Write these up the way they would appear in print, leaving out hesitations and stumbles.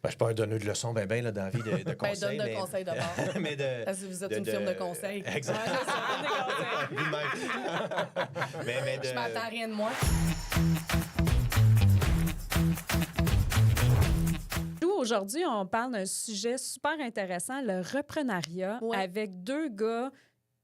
Je suis pas un donneur de leçons, dans la vie de conseils. Donne de conseils d'abord. Parce que vous êtes une firme de conseils. Exact. Je m'attends à rien de moi. Aujourd'hui, on parle d'un sujet super intéressant, le reprenariat, avec deux gars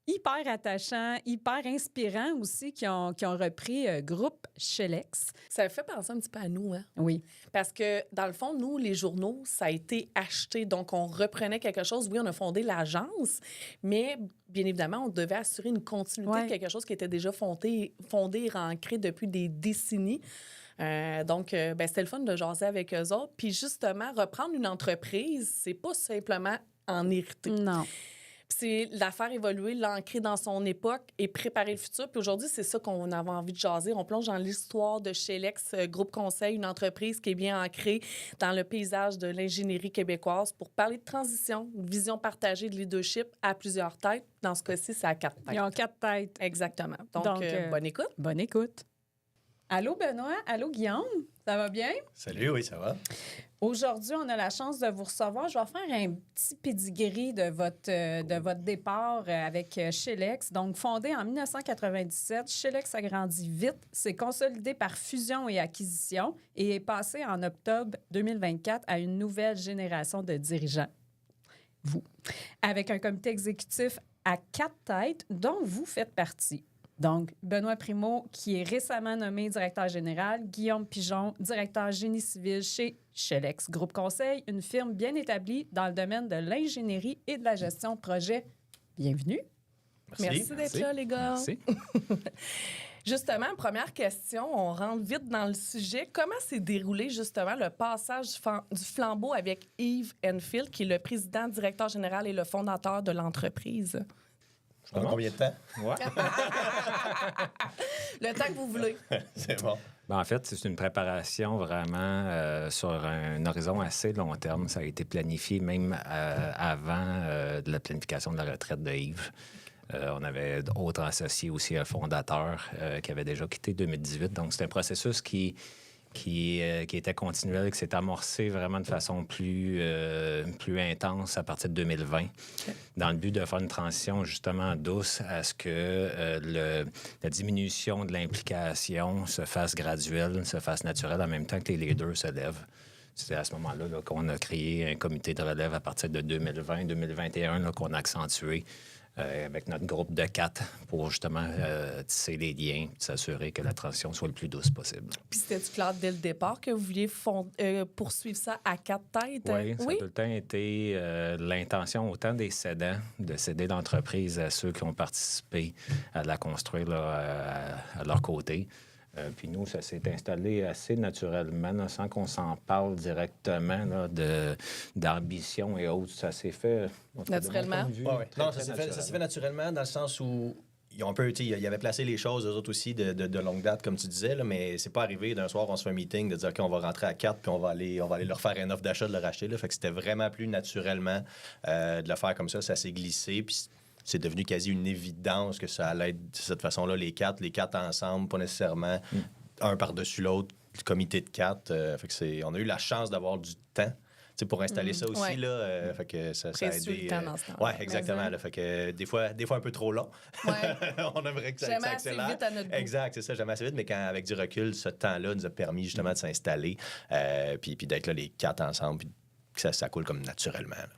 hyper attachants, hyper inspirants aussi, qui ont repris groupe Shelex. Ça fait penser un petit peu à nous, hein? Oui. Parce que, dans le fond, nous, les journaux, ça a été acheté. Donc, on reprenait quelque chose. Oui, on a fondé l'agence, mais bien évidemment, on devait assurer une continuité de quelque chose qui était déjà fondé et ancré depuis des décennies. Donc, c'était le fun de jaser avec eux autres. Puis, justement, reprendre une entreprise, c'est pas simplement en hériter. Non. C'est la faire évoluer, l'ancrer dans son époque et préparer le futur. Puis aujourd'hui, c'est ça qu'on avait envie de jaser. On plonge dans l'histoire de Shelex, Groupe Conseil, une entreprise qui est bien ancrée dans le paysage de l'ingénierie québécoise pour parler de transition, de vision partagée de leadership à plusieurs têtes. Dans ce cas-ci, c'est à 4 têtes. Ils ont 4 têtes. Exactement. Donc bonne écoute. Bonne écoute. Allô, Benoît? Allô, Guillaume? Ça va bien? Salut, oui, ça va. Aujourd'hui, on a la chance de vous recevoir. Je vais faire un petit pedigree de votre départ avec Shelex. Donc, fondé en 1997, Shelex a grandi vite, s'est consolidé par fusion et acquisition et est passé en octobre 2024 à une nouvelle génération de dirigeants. Vous. Avec un comité exécutif à 4 têtes dont vous faites partie. Donc, Benoît Primo, qui est récemment nommé directeur général, Guillaume Pigeon, directeur génie civil chez Shelex Groupe Conseil, une firme bien établie dans le domaine de l'ingénierie et de la gestion de projet. Bienvenue. Merci d'être là, les gars. Merci. Justement, première question, on rentre vite dans le sujet. Comment s'est déroulé justement le passage du flambeau avec Yves Enfield, qui est le président, directeur général et le fondateur de l'entreprise? Combien de temps? Ouais. Le temps que vous voulez. C'est bon. En fait, c'est une préparation vraiment sur un horizon assez long terme. Ça a été planifié même avant de la planification de la retraite de Yves. On avait d'autres associés aussi, un fondateur qui avait déjà quitté 2018. Donc, c'est un processus qui était continuel, qui s'est amorcé vraiment de façon plus intense à partir de 2020, dans le but de faire une transition justement douce à ce que la diminution de l'implication se fasse graduelle, se fasse naturelle en même temps que les leaders se lèvent. C'est à ce moment-là qu'on a créé un comité de relève à partir de 2020-2021 qu'on a accentué avec notre groupe de 4 pour justement tisser les liens, s'assurer que la transition soit le plus douce possible. Puis c'était-tu clair dès le départ que vous vouliez poursuivre ça à 4 têtes? Oui, ça a tout le temps été l'intention autant des cédants de céder l'entreprise à ceux qui ont participé à la construire à leur côté. Puis nous, ça s'est installé assez naturellement, là, sans qu'on s'en parle directement là, d'ambition et autres. Ça s'est fait... Naturellement? Non, ça s'est fait naturellement dans le sens où ils ont un peu, ils avaient placé les choses, eux autres aussi, de longue date, comme tu disais, là, mais c'est pas arrivé d'un soir, on se fait un meeting, de dire, OK, on va rentrer à 4, puis on va aller leur faire une offre d'achat, de le racheter. Là. Fait que c'était vraiment plus naturellement de le faire comme ça. Ça s'est glissé, puis c'est devenu quasi une évidence que ça allait être de cette façon-là, les quatre ensemble, pas nécessairement un par-dessus l'autre, le comité de 4. Fait que on a eu la chance d'avoir du temps pour installer ça aussi. Là, fait que ça a aidé. Oui, exactement. Là, fait que des fois un peu trop long. Ouais. On aimerait que ça jamais accélère. assez vite à notre goût. Exact, c'est ça, jamais assez vite. Mais avec du recul, ce temps-là nous a permis justement de s'installer puis d'être là les 4 ensemble, puis que ça coule comme naturellement. Là.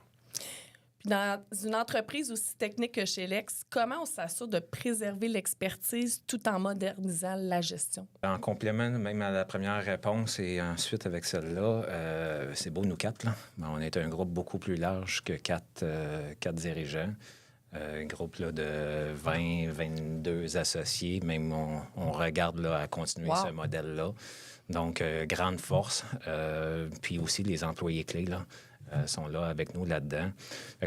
Dans une entreprise aussi technique que Shelex, comment on s'assure de préserver l'expertise tout en modernisant la gestion? En complément, même à la première réponse et ensuite avec celle-là, c'est beau, nous 4. Là. On est un groupe beaucoup plus large que 4 dirigeants. Un groupe là, de 20, 22 associés. Même on regarde là, à continuer ce modèle-là. Donc, grande force. Puis aussi, les employés clés, là. Sont là avec nous là-dedans.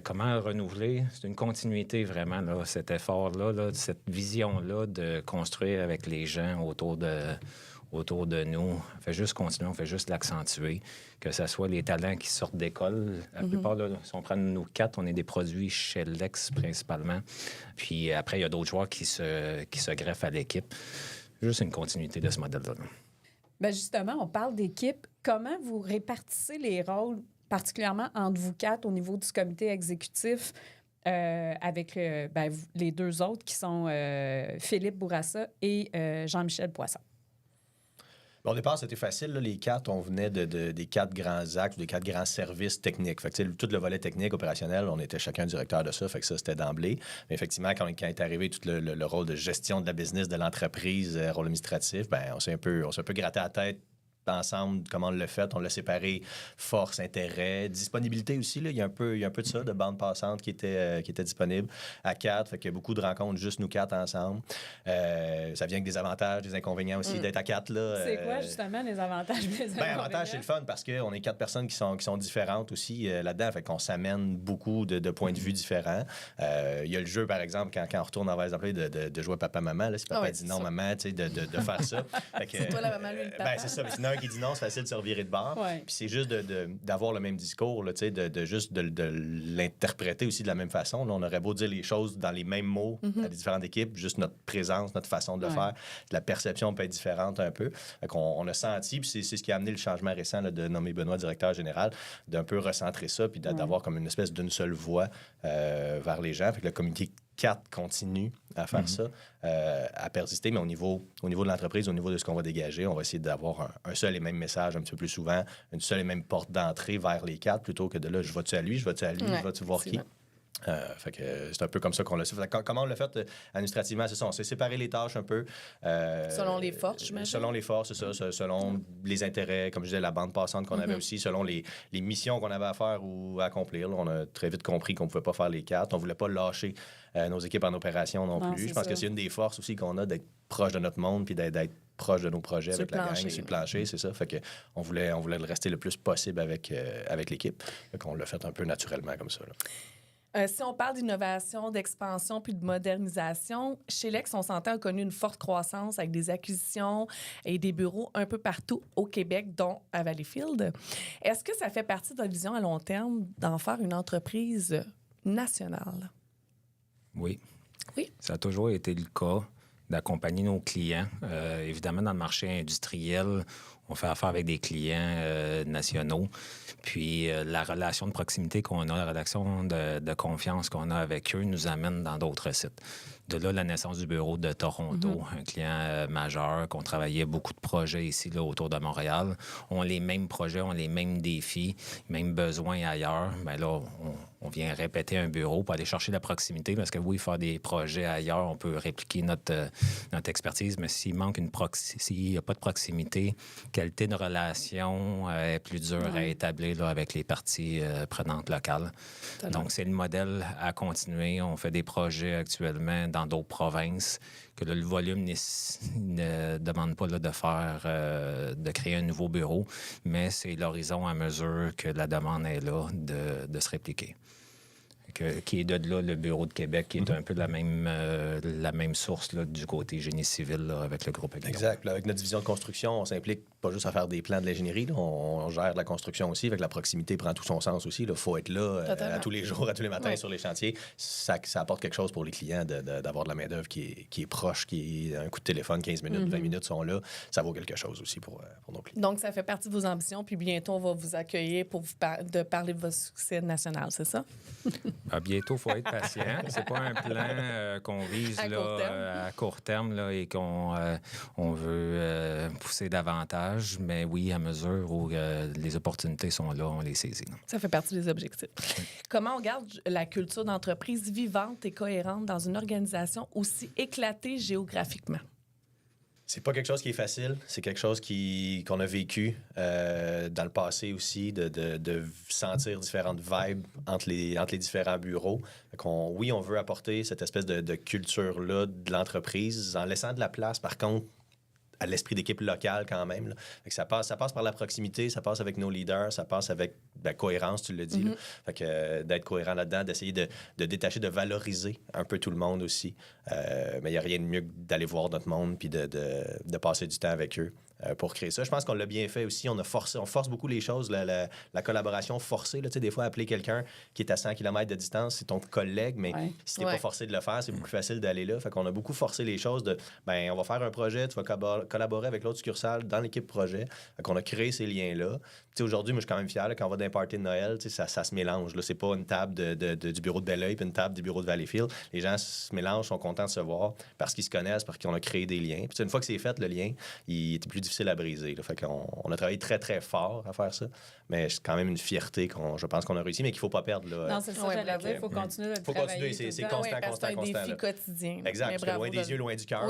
Comment renouveler? C'est une continuité vraiment, là, cet effort-là, là, cette vision-là de construire avec les gens autour de nous. On fait juste continuer, on fait juste l'accentuer. Que ce soit les talents qui sortent d'école. La plupart, là, si on prend nous 4, on est des produits Shelex principalement. Puis après, il y a d'autres joueurs qui se greffent à l'équipe. Juste une continuité de ce modèle-là. Bien, justement, on parle d'équipe. Comment vous répartissez les rôles, particulièrement entre vous quatre au niveau du comité exécutif, avec les deux autres qui sont Philippe Bourassa et Jean-Michel Poisson? Au départ, c'était facile. Là, les quatre, on venait des quatre grands axes, des quatre grands services techniques. Fait que, tout le volet technique, opérationnel, on était chacun directeur de ça. Fait que ça, c'était d'emblée. Mais effectivement, quand est arrivé tout le rôle de gestion de la business, de l'entreprise, rôle administratif, on s'est un peu gratté la tête ensemble, comment on l'a fait. On l'a séparé force, intérêt, disponibilité aussi. Là. Il y a un peu de ça, de bande passante qui était disponible à quatre. Fait qu'il y a beaucoup de rencontres, juste nous quatre ensemble. Ça vient avec des avantages, des inconvénients aussi d'être à quatre. Là. C'est quoi, justement, les avantages et les inconvénients? L'avantage, c'est le fun parce qu'on est quatre personnes qui sont différentes aussi là-dedans. Fait qu'on s'amène beaucoup de points de vue différents. Il y a le jeu, par exemple, quand on retourne envers les employés, de jouer papa-maman. Si papa dit non, ça. Maman, de faire ça. C'est toi la maman, lui le papa. C'est ça. Sinon, qui dit non, c'est facile de se revirer de bord. Ouais. Puis c'est juste d'avoir le même discours, là, de l'interpréter aussi de la même façon. Là, on aurait beau dire les choses dans les mêmes mots à des différentes équipes, juste notre présence, notre façon de le faire, la perception peut être différente un peu. Fait on a senti, puis c'est ce qui a amené le changement récent là, de nommer Benoît directeur général, d'un peu recentrer ça, puis d'avoir comme une espèce d'une seule voix vers les gens. Fait que le comité 4 continue à faire ça, à persister, mais au niveau de l'entreprise, au niveau de ce qu'on va dégager, on va essayer d'avoir un seul et même message un petit peu plus souvent, une seule et même porte d'entrée vers les quatre, plutôt que de là, je vais-tu à lui, je vais-tu voir qui. Fait que c'est un peu comme ça qu'on l'a fait. Comment on l'a fait administrativement, c'est ça. On s'est séparé les tâches un peu. Selon les forces, j'imagine. Selon les forces, c'est ça. Selon les intérêts, comme je disais, la bande passante qu'on avait aussi, selon les missions qu'on avait à faire ou à accomplir. Là, on a très vite compris qu'on ne pouvait pas faire les quatre. On ne voulait pas lâcher nos équipes en opération non plus. Je pense que c'est une des forces aussi qu'on a d'être proche de notre monde puis d'être proche de nos projets avec la gang, sur le plancher, c'est ça. Fait que on voulait le rester le plus possible avec l'équipe. Fait qu'on l'a fait un peu naturellement comme ça, là. Si on parle d'innovation, d'expansion puis de modernisation, Chelex, on s'entend, a connu une forte croissance avec des acquisitions et des bureaux un peu partout au Québec, dont à Valleyfield. Est-ce que ça fait partie de votre vision à long terme d'en faire une entreprise nationale? Oui. Oui. Ça a toujours été le cas d'accompagner nos clients. Évidemment, dans le marché industriel, on fait affaire avec des clients nationaux. Puis la relation de proximité qu'on a, la relation de confiance qu'on a avec eux nous amène dans d'autres sites. De là, la naissance du bureau de Toronto, un client majeur, qu'on travaillait beaucoup de projets ici, là, autour de Montréal. On a les mêmes projets, on a les mêmes défis, mêmes besoins ailleurs. Bien là, on vient répéter un bureau pour aller chercher la proximité, parce que oui, faire des projets ailleurs, on peut répliquer notre expertise, mais s'il manque s'il n'y a pas de proximité, qualité de relation est plus dure à établir là, avec les parties prenantes locales. Donc, c'est le modèle à continuer. On fait des projets actuellement dans d'autres provinces que là, le volume ne demande pas là, de créer un nouveau bureau, mais c'est l'horizon à mesure que la demande est là de se répliquer. Qui est de là le bureau de Québec, qui est un peu la même source là, du côté génie civil là, avec le groupe Aguillon. Exact. Là, avec notre division de construction, on s'implique pas juste à faire des plans de l'ingénierie. Là, on gère la construction aussi. Avec la proximité prend tout son sens aussi. Il faut être là à tous les jours, à tous les matins sur les chantiers. Ça apporte quelque chose pour les clients d'avoir de la main-d'œuvre qui est proche, qui est un coup de téléphone, 15 minutes, 20 minutes sont là. Ça vaut quelque chose aussi pour nos clients. Donc, ça fait partie de vos ambitions. Puis bientôt, on va vous accueillir pour de parler de votre succès national, c'est ça? Bientôt, il faut être patient. C'est pas un plan qu'on vise à court terme là, et qu'on veut pousser davantage. Mais oui, à mesure où les opportunités sont là, on les saisit. Là. Ça fait partie des objectifs. Comment on garde la culture d'entreprise vivante et cohérente dans une organisation aussi éclatée géographiquement? C'est pas quelque chose qui est facile. C'est quelque chose qu'on a vécu dans le passé aussi, de sentir différentes vibes entre les différents bureaux. Oui, on veut apporter cette espèce de culture-là de l'entreprise en laissant de la place, par contre, à l'esprit d'équipe locale quand même. Là. Fait que ça passe par la proximité, ça passe avec nos leaders, ça passe avec la cohérence, tu l'as dit. Là. Fait que d'être cohérent là-dedans, d'essayer de détacher, de valoriser un peu tout le monde aussi. Mais il n'y a rien de mieux que d'aller voir notre monde puis de passer du temps avec eux. pour créer ça. Je pense qu'on l'a bien fait aussi. On force beaucoup les choses, la collaboration forcée. Là, des fois, appeler quelqu'un qui est à 100 km de distance, c'est ton collègue, mais si tu n'es pas forcé de le faire, c'est beaucoup plus facile d'aller là. Fait qu'on a beaucoup forcé les choses de, on va faire un projet, tu vas collaborer avec l'autre succursale dans l'équipe projet. Fait qu'on a créé ces liens-là. Aujourd'hui, moi, je suis quand même fier, là, quand on va dans un party de Noël, ça se mélange. Là. C'est pas une table du bureau de Belleuil puis une table du bureau de Valleyfield. Les gens se mélangent, sont contents de se voir parce qu'ils se connaissent, parce qu'on a créé des liens. Puis une fois que c'est fait, le lien, il était plus difficile à briser. Là. Fait qu'on a travaillé très, très fort à faire ça. Mais c'est quand même une fierté je pense qu'on a réussi, mais qu'il ne faut pas perdre. Là. Non, c'est ça, j'allais dire. Il faut continuer de travailler. C'est constant. C'est un défi quotidien. Exact. Parce que loin des yeux, loin du cœur,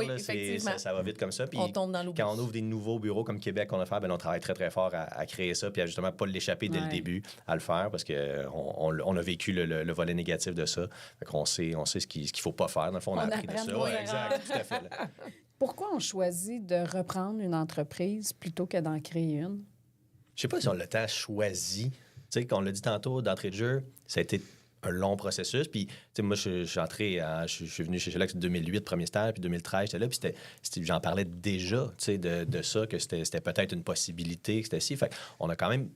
ça va vite comme ça. Puis on tombe dans l'oubli. Quand on ouvre des nouveaux bureaux comme Québec qu'on a fait, on travaille très, très fort à créer ça, puis à justement pas l'échapper dès le début à le faire, parce qu'on a vécu le volet négatif de ça. Fait qu'on sait ce qu'il ne faut pas faire. Dans le fond, on a appris de ça. Ouais, exact, tout à fait. Là. Pourquoi on choisit de reprendre une entreprise plutôt que d'en créer une? Je sais pas si on l'a tant choisi. Tu sais, qu'on l'a dit tantôt, d'entrée de jeu, ça a été un long processus. Puis, tu sais, moi, je suis venu chez Chelex en 2008, premier stage, puis 2013, j'étais là, puis j'en parlais déjà, tu sais, de ça, que c'était peut-être une possibilité, que c'était si. Fait qu'on a quand même...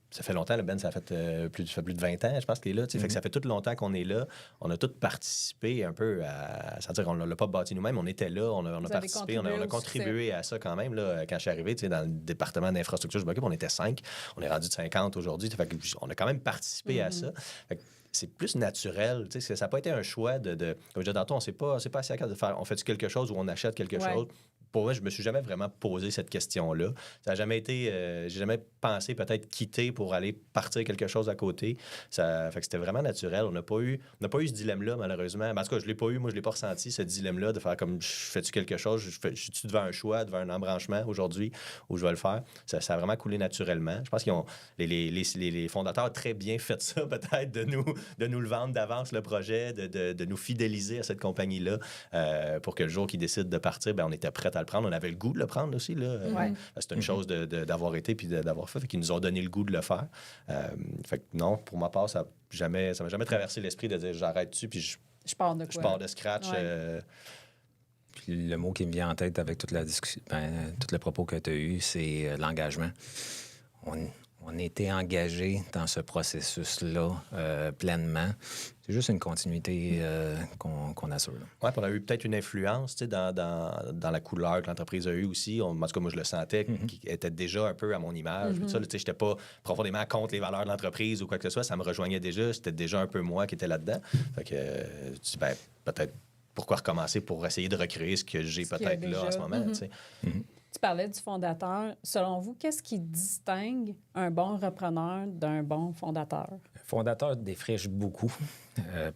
Ça fait longtemps, le Ben, ça fait plus de 20 ans, je pense qu'il est là. Fait que ça fait tout longtemps qu'on est là. On a tous participé un peu à... C'est-à-dire qu'on ne l'a pas bâti nous-mêmes, on était là, on a participé, on a contribué à ça quand même. Là, quand je suis arrivé dans le département d'infrastructure, je m'occupe, on était 5. On est rendu de 50 aujourd'hui. Fait qu'on a quand même participé à ça. Fait que c'est plus naturel. Ça n'a pas été un choix de... Comme je disais tantôt, c'est pas assez à cœur de faire... On fait quelque chose ou on achète quelque chose? Pour moi, je me suis jamais vraiment posé cette question-là. Ça n'a jamais été... j'ai jamais pensé peut-être quitter pour aller partir quelque chose à côté. Fait que c'était vraiment naturel. On n'a pas eu ce dilemme-là, malheureusement. En tout cas, je ne l'ai pas eu. Moi, je ne l'ai pas ressenti, ce dilemme-là, de faire comme, fais-tu quelque chose? Je suis devant un choix, devant un embranchement aujourd'hui où je vais le faire? Ça a vraiment coulé naturellement. Je pense qu'ils ont... Les fondateurs ont très bien fait ça, peut-être, de nous le vendre d'avance, le projet, de nous fidéliser à cette compagnie-là pour que le jour qu'ils décident de partir, on était prêts à le prendre. On avait le goût de le prendre aussi. Là. C'était une chose d'avoir été puis d'avoir fait. Fait qu'ils nous ont donné le goût de le faire. Fait que non, pour ma part, ça m'a jamais traversé l'esprit de dire j'arrête dessus puis je pars de quoi? Je pars de scratch. Puis le mot qui me vient en tête avec toute la discussion, tout le propos que tu as eu, c'est l'engagement. On était engagés dans ce processus-là pleinement. C'est juste une continuité qu'on assure. Oui, on a eu peut-être une influence dans la couleur que l'entreprise a eue aussi. En tout cas, moi, je le sentais, qui était déjà un peu à mon image. Je n'étais pas profondément contre les valeurs de l'entreprise ou quoi que ce soit. Ça me rejoignait déjà. C'était déjà un peu moi qui était là-dedans. Fait que, peut-être, pourquoi recommencer pour essayer de recréer ce que j'ai peut-être là en ce moment. Tu parlais du fondateur. Selon vous, qu'est-ce qui distingue un bon repreneur d'un bon fondateur? Un fondateur défriche beaucoup,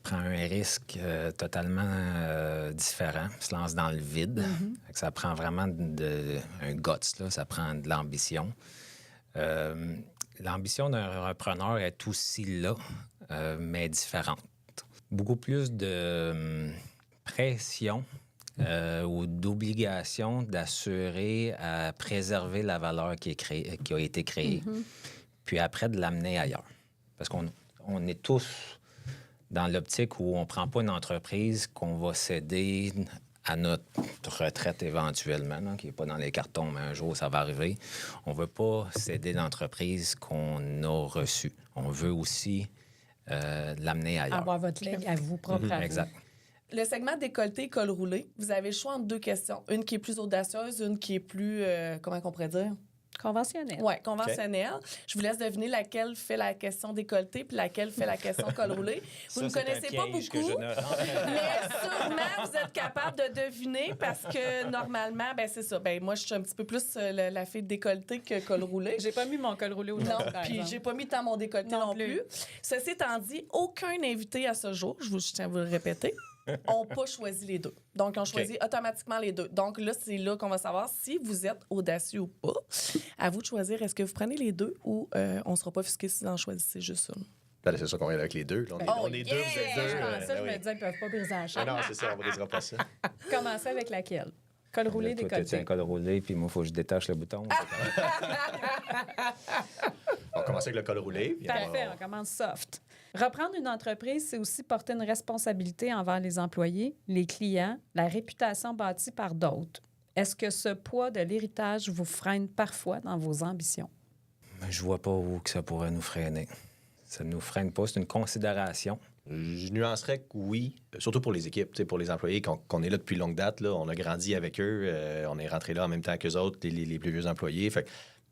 prend un risque totalement différent, se lance dans le vide. Ça prend vraiment un guts, là, ça prend de l'ambition. L'ambition d'un repreneur est aussi là, mais différente. Beaucoup plus de pression ou d'obligation d'assurer à préserver la valeur qui a été créée, puis après de l'amener ailleurs. Parce qu'on est tous dans l'optique où on ne prend pas une entreprise qu'on va céder à notre retraite éventuellement, là, qui n'est pas dans les cartons, mais un jour, ça va arriver. On ne veut pas céder l'entreprise qu'on a reçue. On veut aussi l'amener ailleurs. Avoir votre legs à vous, propre à vous. Exact. Le segment décolleté, col roulé, vous avez le choix entre deux questions. Une qui est plus audacieuse, une qui est plus, comment on pourrait dire? Conventionnel. Oui, conventionnel. Okay. Je vous laisse deviner laquelle fait la question décolletée puis laquelle fait la question col roulé. Vous ne me connaissez pas beaucoup, mais sûrement vous êtes capable de deviner parce que normalement, c'est ça. Moi, je suis un petit peu plus la fille décolletée que col roulé. J'ai pas mis mon col roulé aujourd'hui. Non, puis j'ai pas mis tant mon décolleté non plus. Ceci étant dit, aucun invité à ce jour, je tiens à vous le répéter, n'ont pas choisi les deux. Donc, on choisit automatiquement les deux. Donc, là, c'est là qu'on va savoir si vous êtes audacieux ou pas. À vous de choisir, est-ce que vous prenez les deux ou on ne sera pas offusqué si vous en choisissez juste une? Là, c'est sûr qu'on est avec les deux. Là, on est deux, vous êtes deux. Je me disais, ils ne peuvent pas briser la chaîne. Non, c'est ça, on ne brisera pas ça. Commencez avec laquelle? Col roulé, décolleté. Tu as un col roulé, puis moi, il faut que je détache le bouton. On commence avec le col roulé. Parfait, on commence soft. Reprendre une entreprise, c'est aussi porter une responsabilité envers les employés, les clients, la réputation bâtie par d'autres. Est-ce que ce poids de l'héritage vous freine parfois dans vos ambitions? Je vois pas où que ça pourrait nous freiner. Ça ne nous freine pas, c'est une considération. Je nuancerais que oui, surtout pour les équipes, pour les employés, qu'on est là depuis longue date, là, on a grandi avec eux, on est rentré là en même temps qu'eux autres, les plus vieux employés. Fait que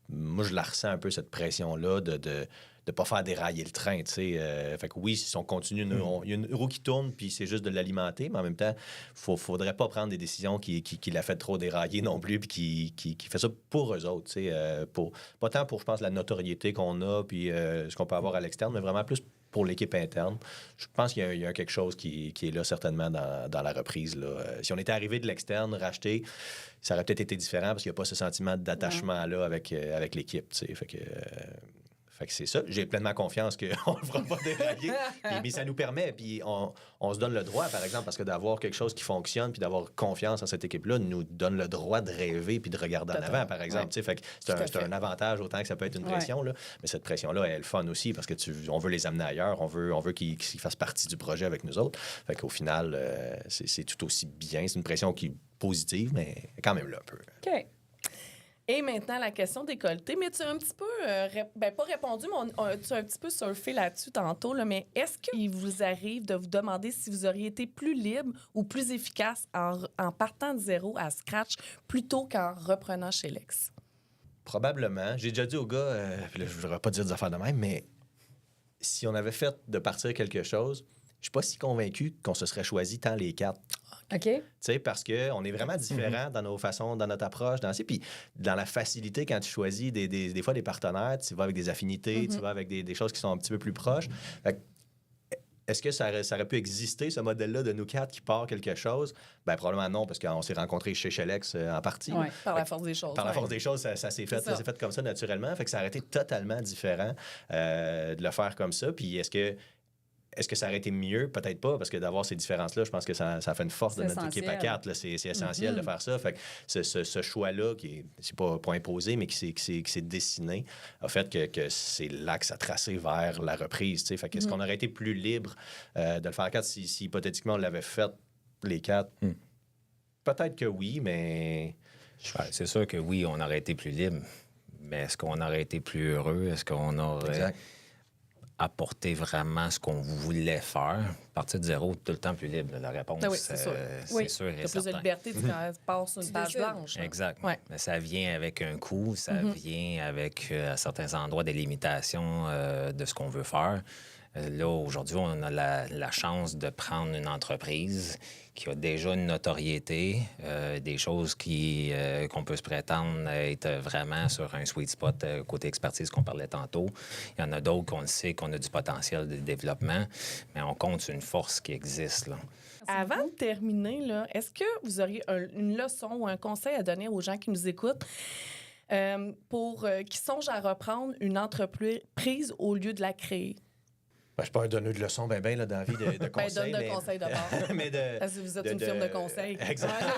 moi, je la ressens un peu, cette pression-là de pas faire dérailler le train, tu sais. Fait que oui, si on continue, il y a une roue qui tourne, puis c'est juste de l'alimenter, mais en même temps, faudrait pas prendre des décisions qui la fait trop dérailler non plus, puis qui fait ça pour eux autres, tu sais. Pas tant pour, je pense, la notoriété qu'on a, puis ce qu'on peut avoir à l'externe, mais vraiment plus pour l'équipe interne. Je pense qu'il y a quelque chose qui est là certainement dans la reprise. Là. Si on était arrivé de l'externe, racheté, ça aurait peut-être été différent parce qu'il n'y a pas ce sentiment d'attachement-là avec l'équipe. Fait que c'est ça. J'ai pleinement confiance qu'on ne le fera pas dérailler. Mais ça nous permet, puis on se donne le droit, par exemple, parce que d'avoir quelque chose qui fonctionne puis d'avoir confiance en cette équipe-là nous donne le droit de rêver puis de regarder en avant, par exemple. Fait que c'est un avantage autant que ça peut être une pression. Là. Mais cette pression-là, elle est le fun aussi parce que on veut les amener ailleurs. On veut qu'ils fassent partie du projet avec nous autres. Fait qu'au final, c'est tout aussi bien. C'est une pression qui est positive, mais quand même là un peu. OK. Et maintenant, la question décolletée. Mais tu as un petit peu, pas répondu, mais tu as un petit peu surfé là-dessus tantôt. Là, mais est-ce qu'il vous arrive de vous demander si vous auriez été plus libre ou plus efficace en partant de zéro à scratch plutôt qu'en reprenant chez Lex? Probablement. J'ai déjà dit aux gars, puis là, je ne voudrais pas dire des affaires de même, mais si on avait fait de partir quelque chose, je suis pas si convaincu qu'on se serait choisi tant les 4. OK. Tu sais, parce qu'on est vraiment différents dans nos façons, dans notre approche, puis dans la facilité quand tu choisis des fois des partenaires, tu vas avec des affinités, tu vas avec des choses qui sont un petit peu plus proches. Fait que, est-ce que ça aurait pu exister, ce modèle-là de nous 4 qui part quelque chose? Bien, probablement non, parce qu'on s'est rencontrés chez Shelex en partie. Ouais. Par la force des choses. Par la force des choses, ça s'est fait, comme ça naturellement. Fait que ça aurait été totalement différent de le faire comme ça. Puis est-ce que ça aurait été mieux? Peut-être pas, parce que d'avoir ces différences-là, je pense que ça fait une force de notre équipe à 4. Là. C'est essentiel de faire ça. Fait que ce choix-là, c'est pas imposé, mais qui s'est dessiné, a fait que c'est l'axe à tracer vers la reprise. T'sais. Fait que est-ce qu'on aurait été plus libre de le faire à 4 si hypothétiquement on l'avait fait les 4? Peut-être que oui, mais... C'est sûr que oui, on aurait été plus libre. Mais est-ce qu'on aurait été plus heureux? Est-ce qu'on aurait... apporter vraiment ce qu'on voulait faire. Partir de zéro, tout le temps plus libre. La réponse, oui, c'est sûr. C'est sûr et certain. Tu as plus de liberté, tu pars sur une page blanche. Exact. Ouais. Mais ça vient avec un coût, ça vient avec, à certains endroits, des limitations de ce qu'on veut faire. Là, aujourd'hui, on a la chance de prendre une entreprise qui a déjà une notoriété, des choses qu'on peut se prétendre être vraiment sur un sweet spot côté expertise qu'on parlait tantôt. Il y en a d'autres qu'on sait qu'on a du potentiel de développement, mais on compte sur une force qui existe. Là. Avant de terminer, là, est-ce que vous auriez une leçon ou un conseil à donner aux gens qui nous écoutent qui songent à reprendre une entreprise au lieu de la créer? Je suis pas un donneur de leçons, dans la vie de conseils. Donne de conseils d'abord. Parce que vous êtes une firme de conseils. Exactement.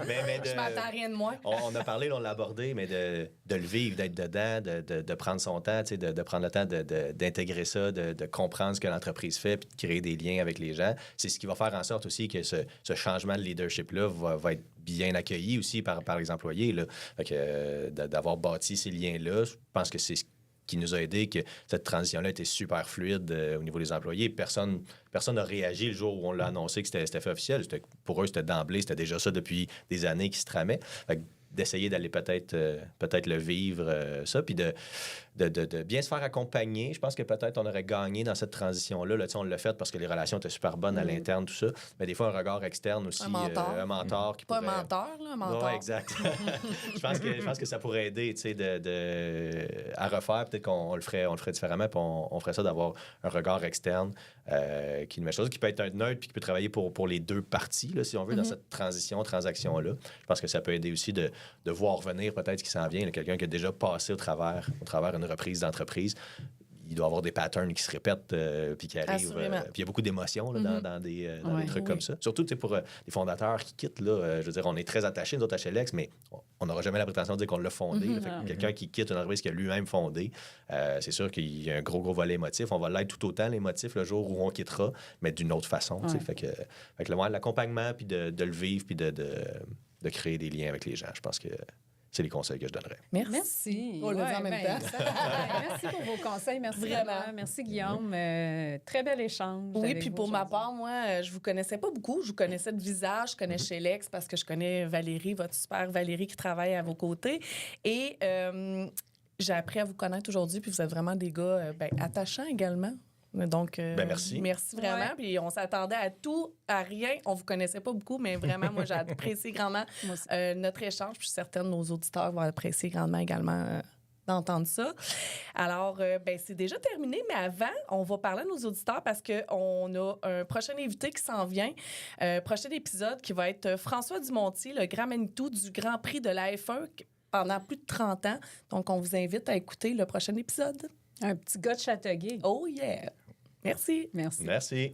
Je m'attends à rien de moins. On a parlé, on l'a abordé, mais de le vivre, d'être dedans, de prendre son temps, de prendre le temps d'intégrer ça, de comprendre ce que l'entreprise fait, puis de créer des liens avec les gens. C'est ce qui va faire en sorte aussi que ce changement de leadership-là va être bien accueilli aussi par les employés. Là. Fait que, d'avoir bâti ces liens-là, je pense que c'est ce qui nous a aidé, que cette transition-là était super fluide au niveau des employés. Personne n'a réagi le jour où on l'a annoncé que c'était fait officiel. Pour eux, c'était d'emblée, c'était déjà ça depuis des années qui se tramaient. D'essayer d'aller peut-être le vivre, ça, puis de bien se faire accompagner. Je pense que peut-être on aurait gagné dans cette transition-là. Là, on l'a fait parce que les relations étaient super bonnes à l'interne, tout ça. Mais des fois, un regard externe aussi. Un mentor qui pas pourrait... un menteur, là, un mentor. Oui, exact. je pense que ça pourrait aider à refaire. Peut-être qu'on le ferait différemment, puis on ferait ça d'avoir un regard externe qui nous met chose, qui peut être un neutre puis qui peut travailler pour les deux parties, là, si on veut, dans cette transaction-là. Je pense que ça peut aider aussi de voir venir peut-être ce qui s'en vient. Quelqu'un qui a déjà passé au travers une reprise d'entreprise. il doit y avoir des patterns qui se répètent puis qui arrivent. Assurément. Puis il y a beaucoup d'émotions là, dans des trucs comme ça. Surtout pour les fondateurs qui quittent, là, je veux dire, on est très attachés, nous autres, à HLX, mais on n'aura jamais la prétention de dire qu'on l'a fondé. Là. Fait que quelqu'un qui quitte une entreprise qu'il a lui-même fondée, c'est sûr qu'il y a un gros volet émotif. On va l'être tout autant, l'émotif, le jour où on quittera, mais d'une autre façon. Fait que l'accompagnement, puis de le vivre, puis de créer des liens avec les gens, je pense que c'est les conseils que je donnerais. Merci. On l'a dit en même temps. Merci pour vos conseils. Merci Vraiment. Merci, Guillaume. Très bel échange. Oui, avec puis vous pour ma aujourd'hui. part, moi, je vous connaissais pas beaucoup. Je vous connaissais de visage. Je connais Shelex parce que je connais Valérie, votre super Valérie qui travaille à vos côtés. Et j'ai appris à vous connaître aujourd'hui, puis vous êtes vraiment des gars attachants également. Donc, merci. Merci vraiment. Ouais. Puis on s'attendait à tout, à rien. On vous connaissait pas beaucoup, mais vraiment, moi, j'ai apprécié grandement Moi aussi. notre échange. Puis je suis certaine que nos auditeurs vont apprécier grandement également d'entendre ça. Alors, c'est déjà terminé, mais avant, on va parler à nos auditeurs parce qu'on a un prochain invité qui s'en vient. Prochain épisode qui va être François Dumontier, le grand Manitou du Grand Prix de la F1 pendant plus de 30 ans. Donc, on vous invite à écouter le prochain épisode. Un petit gars de Châteauguay. Oh yeah! Merci. Merci. Merci.